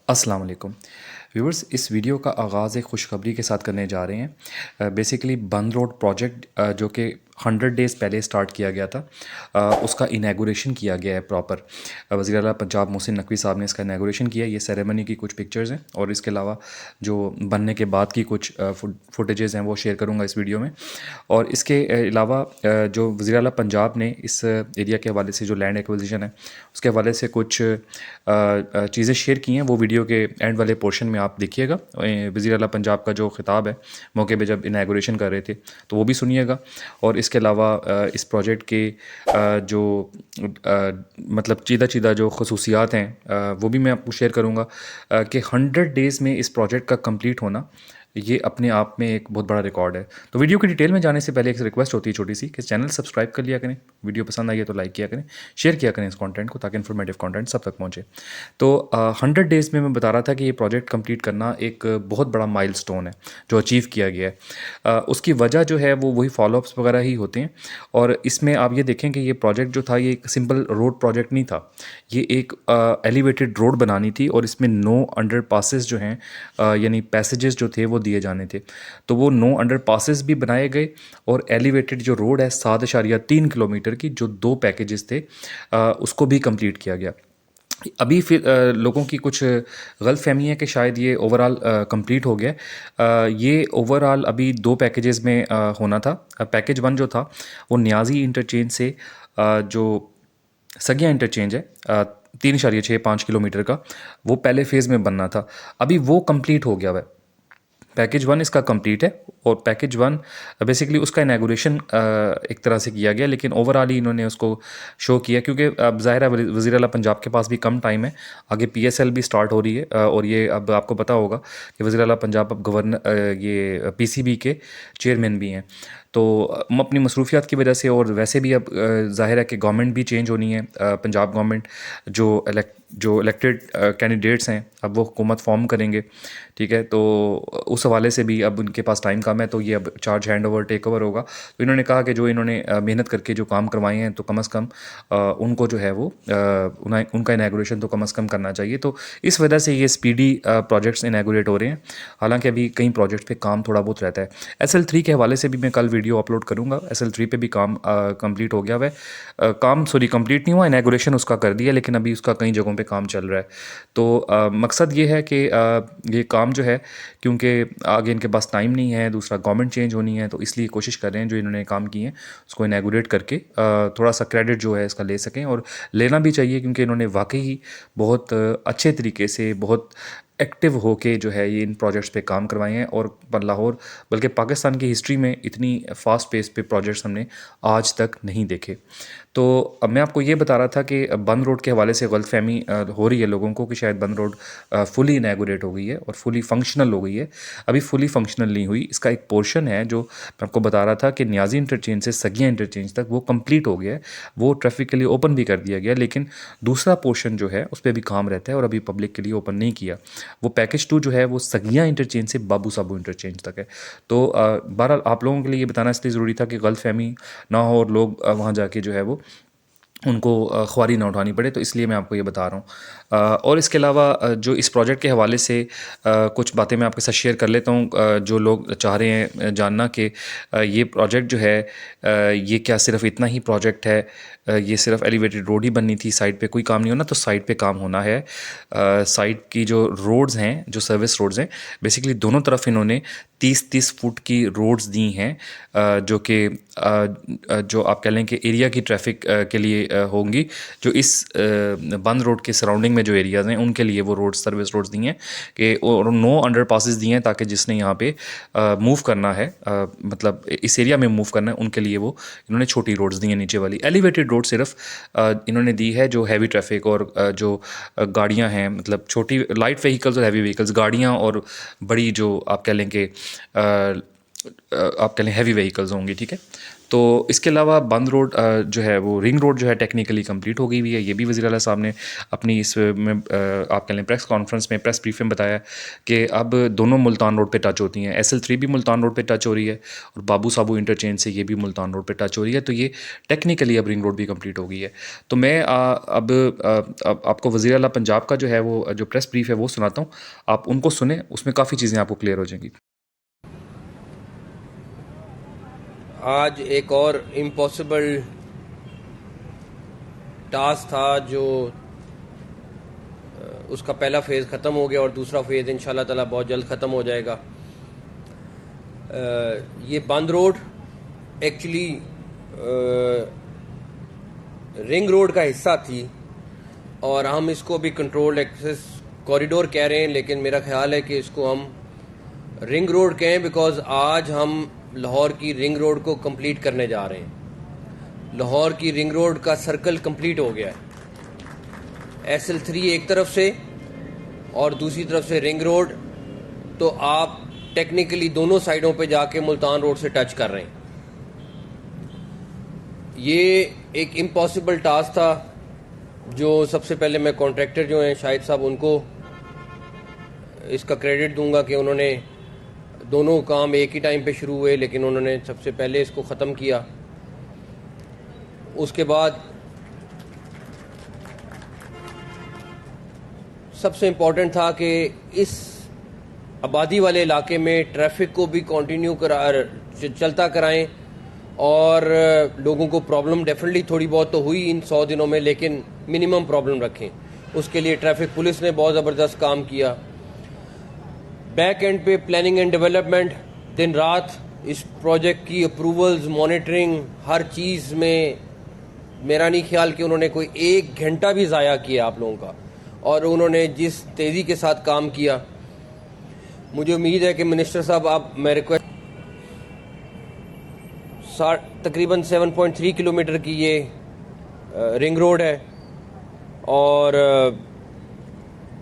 अस्सलाम वालेकुम व्यूअर्स। इस वीडियो का आगाज़ एक खुशखबरी के साथ करने जा रहे हैं। बेसिकली बंद रोड प्रोजेक्ट जो कि 100 डेज़ पहले स्टार्ट किया गया था, उसका इनैगोरेशन किया गया है प्रॉपर। वज़ीर आला पंजाब मोहसिन नकवी साहब ने इसका इनैगोरेशन किया। ये सेरेमनी की कुछ पिक्चर्स हैं और इसके अलावा जो बनने के बाद की कुछ फुटेजेस हैं वो शेयर करूँगा इस वीडियो में। और इसके अलावा जो वज़ीर आला पंजाब ने इस एरिया के हवाले से जो लैंड एक्विजिशन है उसके हवाले से कुछ चीज़ें शेयर की हैं, वो वीडियो के एंड वाले पोर्शन में आप देखिएगा। वज़ीर आला पंजाब का जो खिताब है मौके पे जब इनैगोरेशन कर रहे थे तो वो भी सुनिएगा। और इसके अलावा इस प्रोजेक्ट के जो मतलब चीदा चीदा जो खसूसियात हैं वो भी मैं आपको शेयर करूँगा कि 100 डेज़ में इस प्रोजेक्ट का कंप्लीट होना ये अपने आप में एक बहुत बड़ा रिकॉर्ड है। तो वीडियो की डिटेल में जाने से पहले एक रिक्वेस्ट होती है छोटी सी कि चैनल सब्सक्राइब कर लिया करें, वीडियो पसंद आई है तो लाइक किया करें, शेयर किया करें इस कंटेंट को ताकि इन्फॉर्मेटिव कंटेंट सब तक पहुंचे। तो 100 डेज़ में मैं बता रहा था कि ये प्रोजेक्ट कंप्लीट करना एक बहुत बड़ा माइलस्टोन है जो अचीव किया गया है। उसकी वजह जो है वो वही फॉलोअप्स वगैरह ही होते हैं। और इसमें आप ये देखें कि ये प्रोजेक्ट जो था ये एक सिंपल रोड प्रोजेक्ट नहीं था, ये एक एलिवेटेड रोड बनानी थी और इसमें 9 अंडर पासेस जो हैं यानी पैसेजेस जो थे वो दिए जाने थे। तो वो 9 अंडर पासेस भी बनाए गए और एलिवेटेड जो रोड है 7.3 किलोमीटर की जो 2 पैकेजेस थे उसको भी कंप्लीट किया गया। अभी फिर लोगों की कुछ गलत फहमी है कि शायद ये ओवरऑल कंप्लीट हो गया है। ये ओवरऑल अभी 2 पैकेजेस में होना था। पैकेज 1 जो था वो न्याजी इंटरचेंज से जो सगिया इंटरचेंज है 3.65 किलोमीटर का, वो पहले फ़ेज़ में बनना था। अभी वो कंप्लीट हो गया हुआ है। पैकेज 1 इसका कंप्लीट है और पैकेज 1 बेसिकली उसका इनैगोरेशन एक तरह से किया गया, लेकिन ओवरऑल ही इन्होंने उसको शो किया क्योंकि अब ज़ाहिर है वज़ीर आला पंजाब के पास भी कम टाइम है। आगे पीएसएल भी स्टार्ट हो रही है और ये अब आपको पता होगा कि वज़ीर आला पंजाब अब ये पीसीबी के चेयरमैन भी हैं। तो अपनी मसरूफियात की वजह से और वैसे भी अब ज़ाहिर है कि गवर्नमेंट भी चेंज होनी है। पंजाब गवर्नमेंट जो इलेक्टेड कैंडिडेट्स हैं अब वो हुकूमत फॉर्म करेंगे, ठीक है। तो उस हवाले से भी अब उनके पास टाइम कम है, तो ये अब charge hand over take over होगा। तो इन्होंने कहा कि जो इन्होंने मेहनत करके जो काम करवाए हैं तो कम अज़ कम उनको जो है वो उनका इनैगोरेशन तो कम अज़ कम करना चाहिए। तो इस वजह से ये स्पीडी प्रोजेक्ट्स इनैगोरेट हो रहे हैं। हालांकि अभी कई प्रोजेक्ट्स पे काम थोड़ा बहुत रहता है। SL3 के हवाले से भी मैं कल वीडियो अपलोड करूँगा। SL3 पे भी काम कंप्लीट हो गया हुआ है। काम कंप्लीट नहीं हुआ, इनैगोरेशन उसका कर दिया, लेकिन अभी उसका कई जगहों पे काम चल रहा है। तो मकसद ये है कि ये काम जो है क्योंकि आगे इनके पास टाइम नहीं है, दूसरा गवर्नमेंट चेंज होनी है, तो इसलिए कोशिश कर रहे हैं जो इन्होंने काम किए हैं उसको इनैगोरेट करके थोड़ा सा क्रेडिट जो है इसका ले सकें। और लेना भी चाहिए क्योंकि इन्होंने वाकई ही बहुत अच्छे तरीके से बहुत एक्टिव होके जो है ये इन प्रोजेक्ट्स पे काम करवाए हैं। और लाहौर बल्कि पाकिस्तान की हिस्ट्री में इतनी फास्ट पेस पे प्रोजेक्ट्स हमने आज तक नहीं देखे। तो अब मैं आपको ये बता रहा था कि बंद रोड के हवाले से गलतफहमी हो रही है लोगों को कि शायद बंद रोड फुली इनैगोरेट हो गई है और फुली फंक्शनल हो गई है। अभी फुली फंक्शनल नहीं हुई। इसका एक पोर्शन है जो मैं आपको बता रहा था कि न्याजी इंटरचेंज से सगिया इंटरचेंज तक वो कंप्लीट हो गया है, वो ट्रैफिक के लिए ओपन भी कर दिया गया, लेकिन दूसरा पोर्शन जो है उस पर भी काम रहता है और अभी पब्लिक के लिए ओपन नहीं किया। वो पैकेज 2 जो है वो सगिया इंटरचेंज से बाबू साबू इंटरचेंज तक है। तो बहरहाल आप लोगों के लिए ये बताना इसलिए ज़रूरी था कि गलतफहमी ना हो और लोग वहाँ जाके जो है वो उनको ख्वारी ना उठानी पड़े, तो इसलिए मैं आपको ये बता रहा हूँ। और इसके अलावा जो इस प्रोजेक्ट के हवाले से कुछ बातें मैं आपके साथ शेयर कर लेता हूँ। जो लोग चाह रहे हैं जानना कि ये प्रोजेक्ट जो है ये क्या सिर्फ इतना ही प्रोजेक्ट है, ये सिर्फ एलिवेटेड रोड ही बननी थी, साइड पे कोई काम नहीं होना, तो साइड पे काम होना है। साइड की जो रोड्स हैं, जो सर्विस रोड्स हैं, बेसिकली दोनों तरफ इन्होंने 30-30 फुट की रोड्स दी हैं जो कि जो आप कह लें कि एरिया की ट्रैफिक के लिए होंगी। जो इस बंद रोड के सराउंडिंग में जो एरियाज़ हैं उनके लिए वो रोड सर्विस रोड्स दी हैं कि और 9 अंडर पासिस दिए हैं ताकि जिसने यहाँ पे मूव करना है मतलब इस एरिया में मूव करना है उनके लिए वो इन्होंने छोटी रोड्स दी हैं। नीचे वाली एलिवेटेड रोड सिर्फ इन्होंने दी है जो हैवी ट्रैफिक और जो गाड़ियाँ हैं, मतलब छोटी लाइट व्हीकल्स और हैवी व्हीकल्स, गाड़ियाँ और बड़ी जो आप कह लें कि आप कह लें हैवी व्हीकल्स होंगी, ठीक है। तो इसके अलावा बंद रोड जो है वो रिंग रोड जो है टेक्निकली कंप्लीट हो गई हुई है। ये भी वज़ीर आला साहब ने अपनी इस में आप कह लें प्रेस कॉन्फ्रेंस में प्रेस ब्रीफ में बताया कि अब दोनों मुल्तान रोड पे टच होती हैं। SL3 भी मुल्तान रोड पे टच हो रही है और बाबू साबू इंटरचेंज से ये भी मुल्तान रोड पे टच हो रही है। तो ये टेक्निकली अब रिंग रोड भी कंप्लीट हो गई है। तो मैं अब आपको वज़ीर आला पंजाब का जो है वो जो प्रेस ब्रीफ है वो सुनाता हूँ, आप उनको सुने, उसमें काफ़ी चीज़ें आपको क्लियर हो जाएंगी। आज एक और इम्पॉसिबल टास्क था जो उसका पहला फेज़ ख़त्म हो गया और दूसरा फेज़ इंशाल्लाह ताला बहुत जल्द ख़त्म हो जाएगा। ये बंद रोड एक्चुअली रिंग रोड का हिस्सा थी और हम इसको भी कंट्रोल्ड एक्सेस कॉरिडोर कह रहे हैं, लेकिन मेरा ख्याल है कि इसको हम रिंग रोड कहें बिकॉज आज हम लाहौर की रिंग रोड को कंप्लीट करने जा रहे हैं। लाहौर की रिंग रोड का सर्कल कंप्लीट हो गया है, SL3 एक तरफ से और दूसरी तरफ से रिंग रोड। तो आप टेक्निकली दोनों साइडों पे जाके मुल्तान रोड से टच कर रहे हैं। ये एक इम्पॉसिबल टास्क था जो सबसे पहले मैं कॉन्ट्रैक्टर जो हैं शाहिद साहब उनको इसका क्रेडिट दूंगा कि उन्होंने दोनों काम एक ही टाइम पे शुरू हुए, लेकिन उन्होंने सबसे पहले इसको ख़त्म किया। उसके बाद सबसे इम्पोर्टेंट था कि इस आबादी वाले इलाके में ट्रैफिक को भी कंटिन्यू चलता कराएं और लोगों को प्रॉब्लम डेफिनेटली थोड़ी बहुत तो हुई इन 100 दिनों में, लेकिन मिनिमम प्रॉब्लम रखें। उसके लिए ट्रैफिक पुलिस ने बहुत ज़बरदस्त काम किया। बैक एंड पे प्लानिंग एंड डेवलपमेंट दिन रात इस प्रोजेक्ट की अप्रूवल्स मॉनिटरिंग हर चीज़ में मेरा नहीं ख्याल कि उन्होंने कोई 1 घंटा भी ज़ाया किया आप लोगों का, और उन्होंने जिस तेज़ी के साथ काम किया, मुझे उम्मीद है कि मिनिस्टर साहब आप मैं रिक्वेस्ट तकरीबन 7.3 किलोमीटर की ये रिंग रोड है और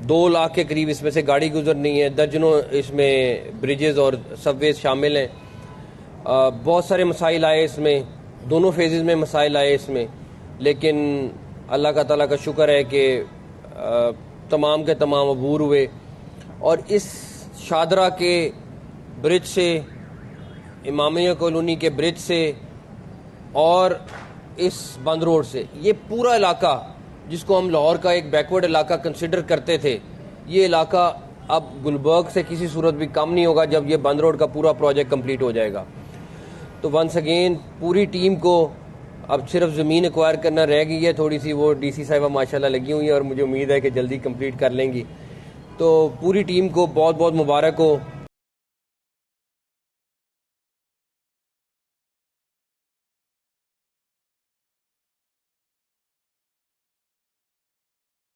2 लाख के करीब इसमें से गाड़ी गुजरनी है। दर्जनों इसमें ब्रिजेस और सबवेज शामिल हैं। बहुत सारे मसाइल आए इसमें, दोनों फेजेस में मसाइल आए इसमें, लेकिन अल्लाह का ताला का शुक्र है कि तमाम के तमाम अबूर हुए। और इस शादरा के ब्रिज से, इमामिया कॉलोनी के ब्रिज से और इस बंद रोड से, ये पूरा इलाका जिसको हम लाहौर का एक बैकवर्ड इलाका कंसिडर करते थे, ये इलाका अब गुलबर्ग से किसी सूरत भी कम नहीं होगा जब ये बंद रोड का पूरा प्रोजेक्ट कंप्लीट हो जाएगा। तो वंस अगेन पूरी टीम को अब सिर्फ ज़मीन एक्वायर करना रह गई है थोड़ी सी, वो DC साहिबा माशाल्लाह लगी हुई है और मुझे उम्मीद है कि जल्दी कंप्लीट कर लेंगी। तो पूरी टीम को बहुत बहुत मुबारक हो।